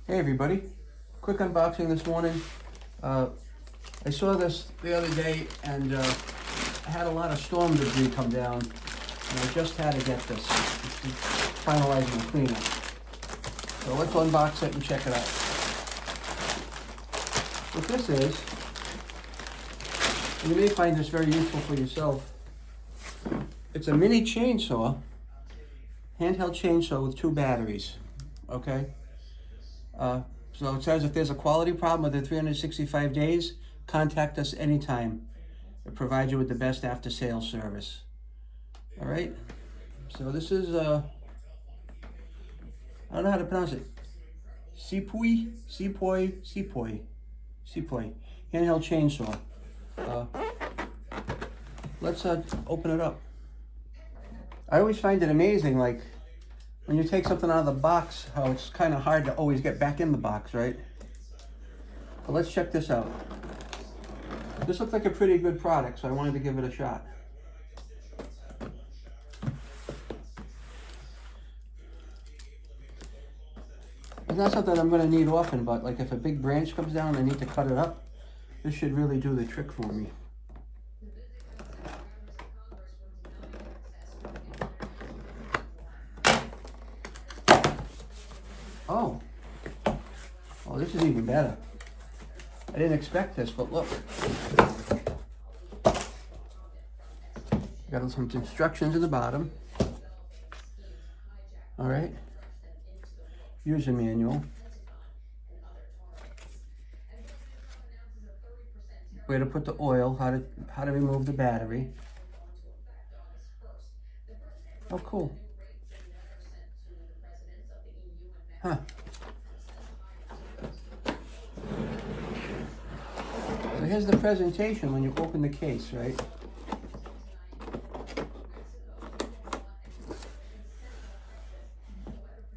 Hey everybody, quick unboxing this morning. I saw this the other day and I had a lot of storm debris come down and I just had to get this. It's finalizing the cleanup. So let's unbox it and check it out. What this is, and you may find this very useful for yourself, it's a mini chainsaw, handheld chainsaw with 2 batteries, okay? So it says if there's a quality problem within 365 days, contact us anytime. It provides you with the best after-sales service. All right? So this is, I don't know how to pronounce it. Sepoy, handheld chainsaw. Let's open it up. I always find it amazing, like, when you take something out of the box, how it's kind of hard to always get back in the box, right? But let's check this out. This looks like a pretty good product, so I wanted to give it a shot. It's not something I'm going to need often, but like if a big branch comes down and I need to cut it up, this should really do the trick for me. Oh, this is even better. I didn't expect this, but look. Got some instructions at the bottom. All right. User manual. Where to put the oil, how to remove the battery. Oh, cool. Huh. So here's the presentation when you open the case, right?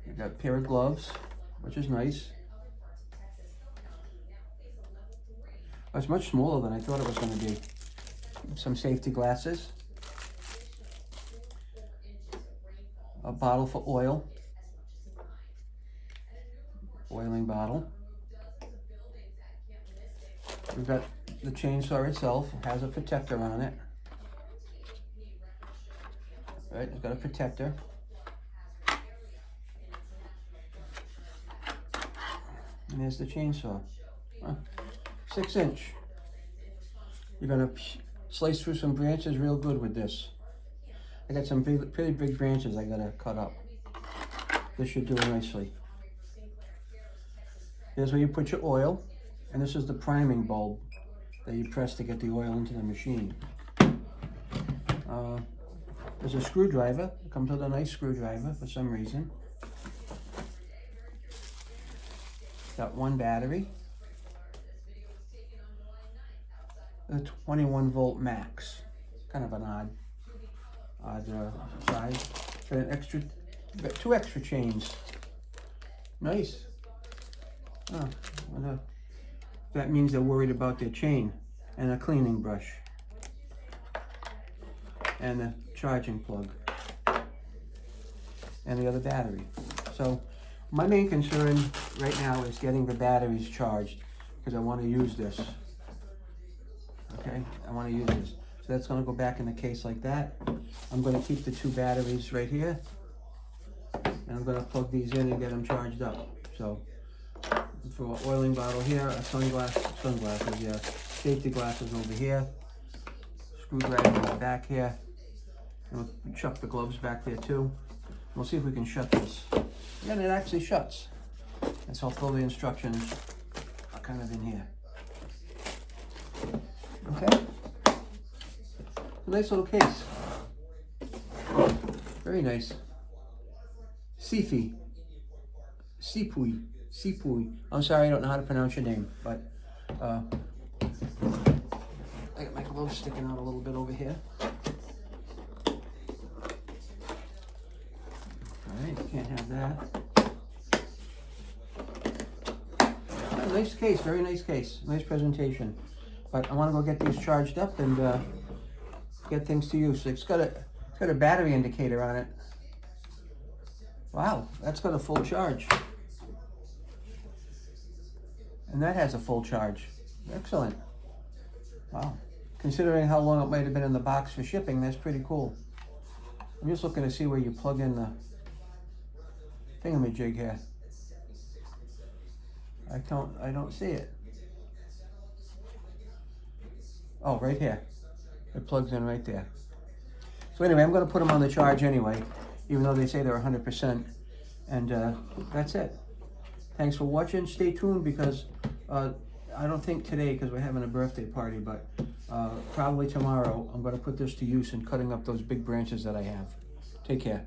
You got a pair of gloves, which is nice. Oh, it's much smaller than I thought it was going to be. Some safety glasses. A bottle for oil. Oiling bottle. We've got the chainsaw itself. It has a protector on it. Right, it's got a protector. And there's the chainsaw. 6-inch. You're gonna slice through some branches real good with this. I got some pretty big branches I gotta cut up. This should do it nicely. Here's where you put your oil, and this is the priming bulb that you press to get the oil into the machine. There's a screwdriver. It comes with a nice screwdriver for some reason. Got 1 battery. A 21-volt max. Kind of an odd size. Got an extra, got 2 extra chains. Nice. Oh, that means they're worried about their chain. And a cleaning brush. And a charging plug. And the other battery. So my main concern right now is getting the batteries charged because I want to use this. Okay, I want to use this. So that's going to go back in the case like that. I'm going to keep the 2 batteries right here. And I'm going to plug these in and get them charged up. So for an oiling bottle here, a sunglasses, yeah. Safety glasses over here. Screwdriver in the back here. And we'll chuck the gloves back there too. We'll see if we can shut this. And it actually shuts. And so I'll throw the instructions are kind of in here. Okay? A nice little case. Very nice. Sepoy. I'm sorry, I don't know how to pronounce your name, but I got my gloves sticking out a little bit over here. Alright, can't have that. Nice case, very nice case. Nice presentation. But I want to go get these charged up and get things to use. So it's got a battery indicator on it. Wow, that's got a full charge. And that has a full charge. Excellent. Wow. Considering how long it might have been in the box for shipping, that's pretty cool. I'm just looking to see where you plug in the thingamajig here. I don't see it. Oh, right here. It plugs in right there. So anyway, I'm going to put them on the charge anyway, even though they say they're 100%. And that's it. Thanks for watching. Stay tuned because I don't think today because we're having a birthday party, but probably tomorrow I'm going to put this to use in cutting up those big branches that I have. Take care.